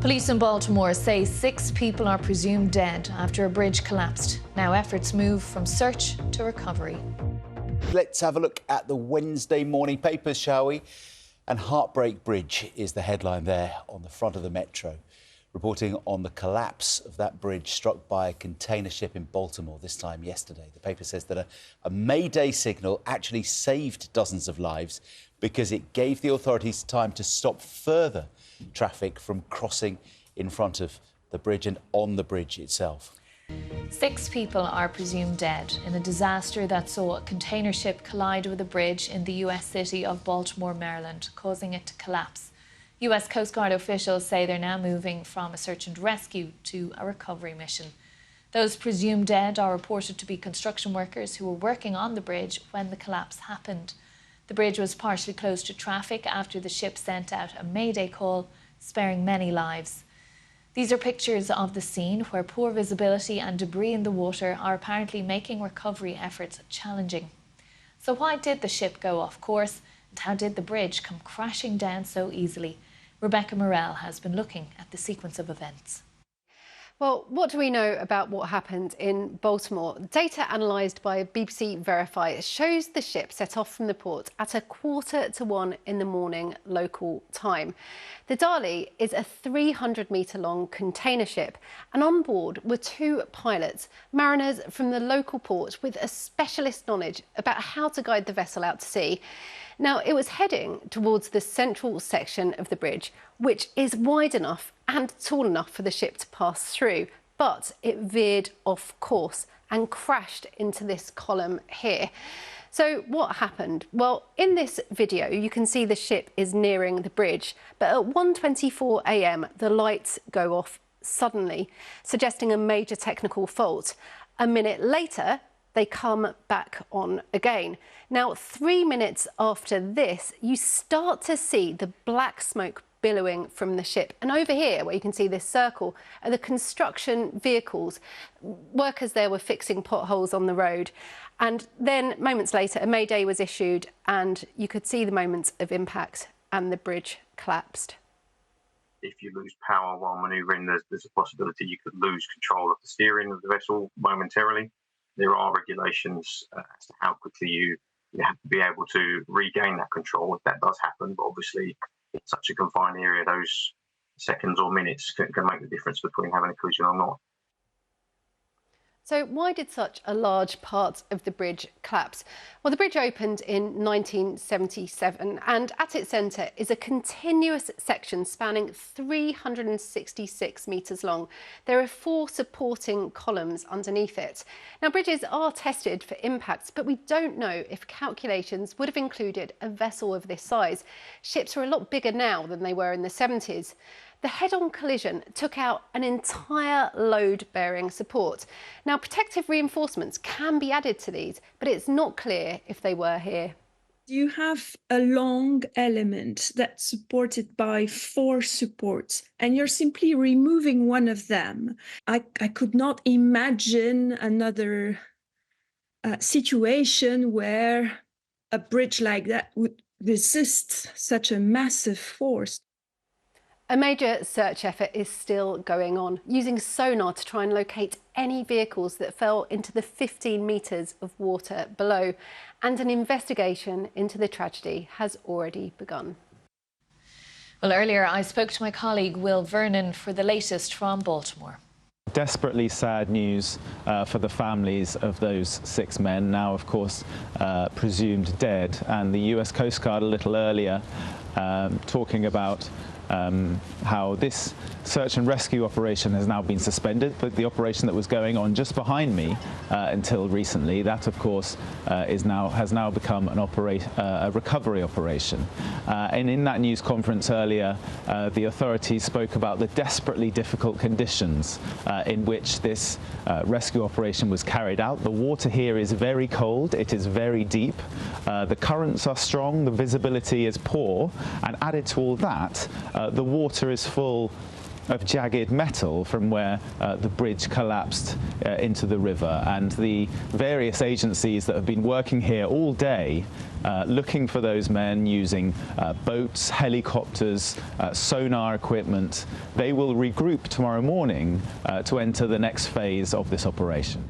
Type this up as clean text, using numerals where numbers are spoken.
Police in Baltimore say 6 people are presumed dead after a bridge collapsed. Now efforts move from search to recovery. Let's have a look at the Wednesday morning papers, shall we? And Heartbreak Bridge is the headline there on the front of the Metro, reporting on the collapse of that bridge struck by a container ship in Baltimore this time yesterday. The paper says that a Mayday signal actually saved dozens of lives because it gave the authorities time to stop further traffic from crossing in front of the bridge and on the bridge itself. 6 people are presumed dead in a disaster that saw a container ship collide with a bridge in the US city of Baltimore, Maryland, causing it to collapse. US Coast Guard officials say they're now moving from a search and rescue to a recovery mission. Those presumed dead are reported to be construction workers who were working on the bridge when the collapse happened. The bridge was partially closed to traffic after the ship sent out a mayday call, sparing many lives. These are pictures of the scene where poor visibility and debris in the water are apparently making recovery efforts challenging. So why did the ship go off course, and how did the bridge come crashing down so easily? Rebecca Morell has been looking at the sequence of events. Well, what do we know about what happened in Baltimore? Data analysed by BBC Verify shows the ship set off from the port at 1:45 in the morning local time. The Dali is a 300-metre-long container ship, and on board were 2 pilots, mariners from the local port with a specialist knowledge about how to guide the vessel out to sea. Now, it was heading towards the central section of the bridge, which is wide enough and tall enough for the ship to pass through, but it veered off course and crashed into this column here. So what happened? Well, in this video, you can see the ship is nearing the bridge, but at 1:24 a.m, the lights go off suddenly, suggesting a major technical fault. A minute later, they come back on again. Now, 3 minutes after this, you start to see the black smoke billowing from the ship. And over here, where you can see this circle, are the construction vehicles. Workers there were fixing potholes on the road. And then moments later, a mayday was issued and you could see the moments of impact and the bridge collapsed. If you lose power while manoeuvring, there's a possibility you could lose control of the steering of the vessel momentarily. There are regulations as to how quickly you have to be able to regain that control if that does happen. But obviously, in such a confined area, those seconds or minutes can make the difference between having a collision or not. So why did such a large part of the bridge collapse? Well, the bridge opened in 1977 and at its centre is a continuous section spanning 366 metres long. There are 4 supporting columns underneath it. Now, bridges are tested for impacts, but we don't know if calculations would have included a vessel of this size. Ships are a lot bigger now than they were in the 70s. The head-on collision took out an entire load-bearing support. Now, protective reinforcements can be added to these, but it's not clear if they were here. You have a long element that's supported by 4 supports, and you're simply removing one of them. I could not imagine another situation where a bridge like that would resist such a massive force. A major search effort is still going on, using sonar to try and locate any vehicles that fell into the 15 metres of water below. And an investigation into the tragedy has already begun. Well, earlier I spoke to my colleague Will Vernon for the latest from Baltimore. Desperately sad news for the families of those 6 men, now of course presumed dead. And the US Coast Guard a little earlier talking about how this search and rescue operation has now been suspended, but the operation that was going on just behind me until recently, that of course has now become a recovery operation. And in that news conference earlier, the authorities spoke about the desperately difficult conditions in which this rescue operation was carried out. The water here is very cold, it is very deep, the currents are strong, the visibility is poor, and added to all that, the water is full of jagged metal from where the bridge collapsed into the river, and the various agencies that have been working here all day looking for those men using boats, helicopters, sonar equipment, they will regroup tomorrow morning to enter the next phase of this operation.